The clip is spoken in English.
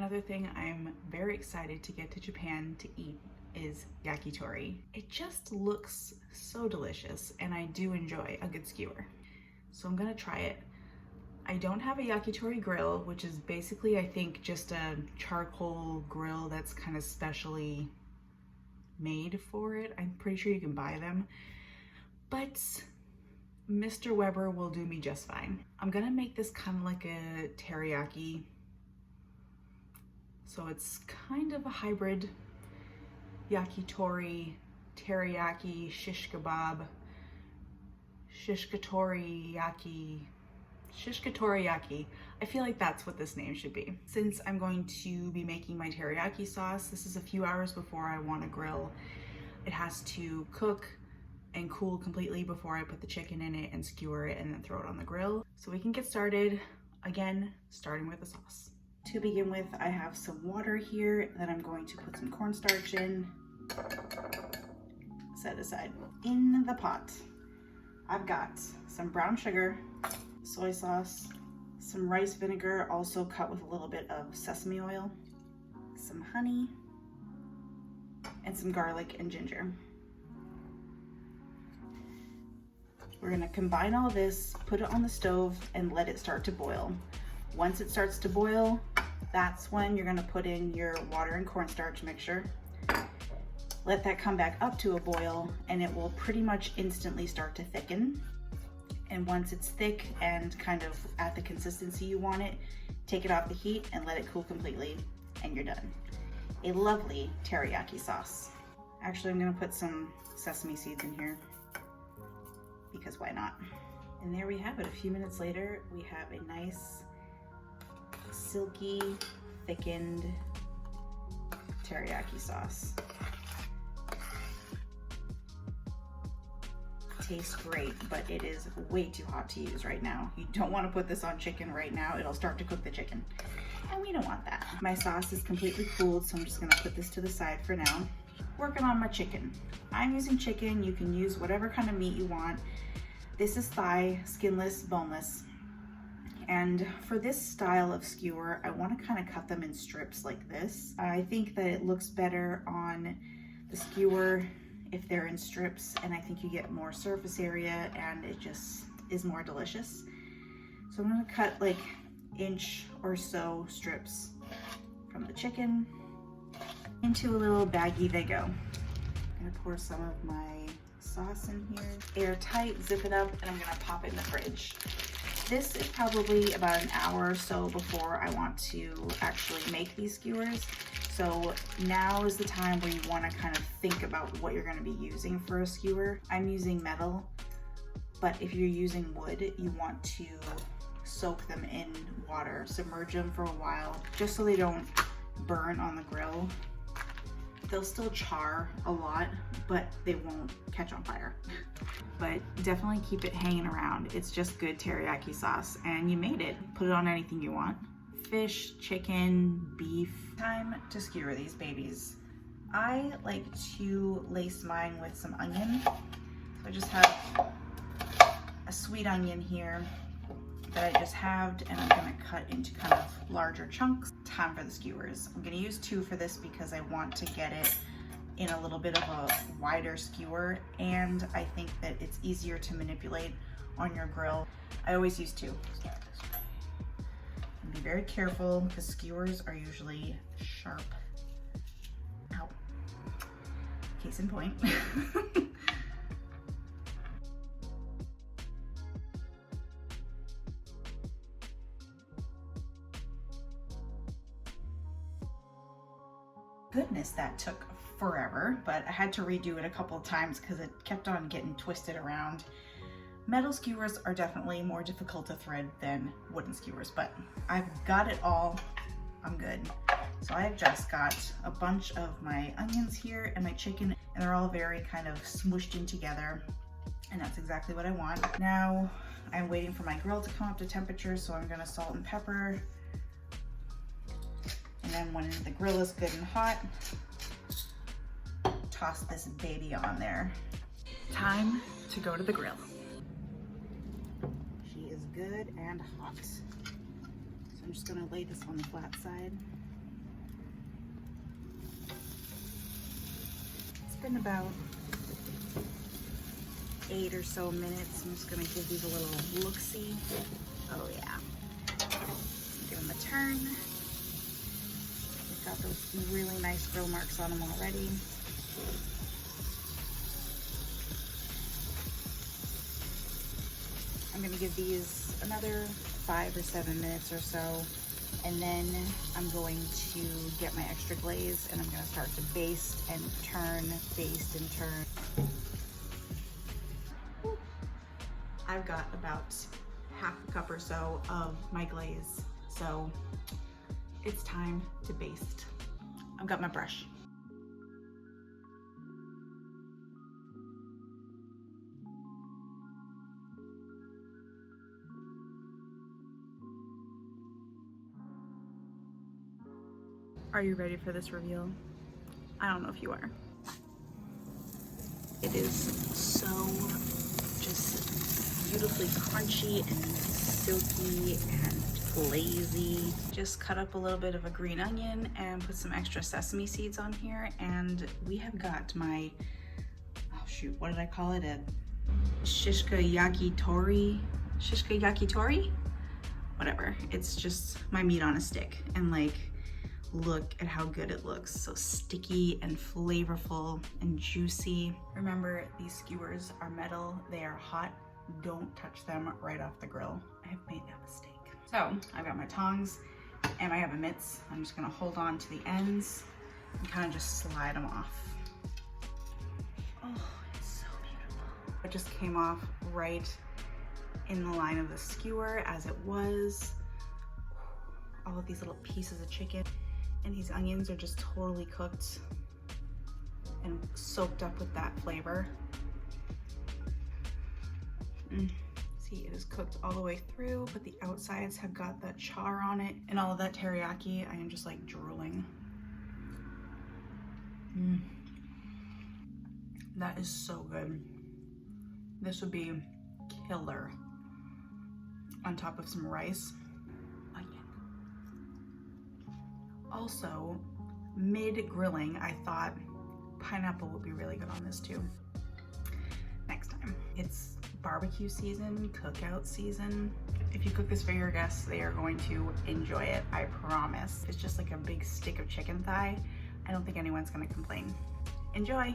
Another thing I'm very excited to get to Japan to eat is yakitori. It just looks so delicious, and I do enjoy a good skewer. So I'm gonna try it. I don't have a yakitori grill, which is basically, I think, just a charcoal grill that's kind of specially made for it. I'm pretty sure you can buy them, but Mr. Weber will do me just fine. I'm gonna make this kind of like a teriyaki. So it's kind of a hybrid yakitori, teriyaki, shish kebab, Shish-Ka-Tori-Yaki. Shish-Ka-Tori-Yaki. I feel like that's what this name should be. Since I'm going to be making my teriyaki sauce, this is a few hours before I want to grill. It has to cook and cool completely before I put the chicken in it and skewer it and then throw it on the grill. So we can get started, again, starting with the sauce. To begin with, I have some water here that I'm going to put some cornstarch in, set aside. In the pot, I've got some brown sugar, soy sauce, some rice vinegar, also cut with a little bit of sesame oil, some honey, and some garlic and ginger. We're gonna combine all this, put it on the stove, and let it start to boil. Once it starts to boil, that's when you're gonna put in your water and cornstarch mixture. Let that come back up to a boil, and it will pretty much instantly start to thicken. And once it's thick and kind of at the consistency you want it, take it off the heat and let it cool completely, and you're done. A lovely teriyaki sauce. Actually, I'm gonna put some sesame seeds in here, because why not? And there we have it. A few minutes later, we have a nice, silky, thickened teriyaki sauce. Tastes great, but it is way too hot to use right now. You don't want to put this on chicken right now. It'll start to cook the chicken, and we don't want that. My sauce is completely cooled, so I'm just gonna put this to the side for now. Working on my chicken. I'm using chicken. You can use whatever kind of meat you want. This is thigh, skinless, boneless. And for this style of skewer, I want to kind of cut them in strips like this. I think that it looks better on the skewer if they're in strips, and I think you get more surface area and it just is more delicious. So I'm gonna cut like inch or so strips from the chicken. Into a little baggie they go. I'm gonna pour some of my sauce in here. Airtight, zip it up, and I'm gonna pop it in the fridge. This is probably about an hour or so before I want to actually make these skewers. So now is the time where you want to kind of think about what you're going to be using for a skewer. I'm using metal, but if you're using wood, you want to soak them in water, submerge them for a while, just so they don't burn on the grill. They'll still char a lot, but they won't catch on fire. But definitely keep it hanging around. It's just good teriyaki sauce, and you made it. Put it on anything you want. Fish, chicken, beef. Time to skewer these babies. I like to lace mine with some onion. So I just have a sweet onion here that I just halved, and I'm gonna cut into kind of larger chunks. Time for the skewers. I'm gonna use 2 for this because I want to get it in a little bit of a wider skewer, and I think that it's easier to manipulate on your grill. I always use 2. And be very careful because skewers are usually sharp. Ow. Case in point. Goodness, that took forever, but I had to redo it a couple of times because it kept on getting twisted around. Metal skewers are definitely more difficult to thread than wooden skewers, but I've got it all. I'm good. So I've just got a bunch of my onions here and my chicken, and they're all very kind of smooshed in together, and that's exactly what I want. Now I'm waiting for my grill to come up to temperature, so I'm gonna salt and pepper. And then when the grill is good and hot, toss this baby on there. Time to go to the grill. She is good and hot. So I'm just gonna lay this on the flat side. been about 8 or so minutes. I'm just gonna give these a little look-see. Oh yeah. Give them a turn. They've got those really nice grill marks on them already. I'm gonna give these another 5 or 7 minutes or so, and then I'm going to get my extra glaze and I'm gonna start to baste and turn, baste and turn. I've got about half a cup or so of my glaze, so it's time to baste. I've got my brush. Are you ready for this reveal? I don't know if you are. It is so just beautifully crunchy and silky and glazy. Just cut up a little bit of a green onion and put some extra sesame seeds on here, and we have got my, oh shoot, what did I call it? A Shish-Ka-Yaki-Tori? Shish-Ka-Yaki-Tori? Whatever. It's just my meat on a stick, and like, look at how good it looks. So sticky and flavorful and juicy. Remember, these skewers are metal, they are hot. Don't touch them right off the grill. I have made that mistake. So I've got my tongs and I have a mitts. I'm just gonna hold on to the ends and kind of just slide them off. Oh, it's so beautiful. It just came off right in the line of the skewer as it was. All of these little pieces of chicken. And these onions are just totally cooked and soaked up with that flavor. See, it is cooked all the way through, but the outsides have got that char on it. And all of that teriyaki, I am just like drooling. That is so good. This would be killer on top of some rice. Also, mid-grilling, I thought pineapple would be really good on this too. Next time. It's barbecue season, cookout season. If you cook this for your guests, they are going to enjoy it, I promise. It's just like a big stick of chicken thigh. I don't think anyone's gonna complain. Enjoy!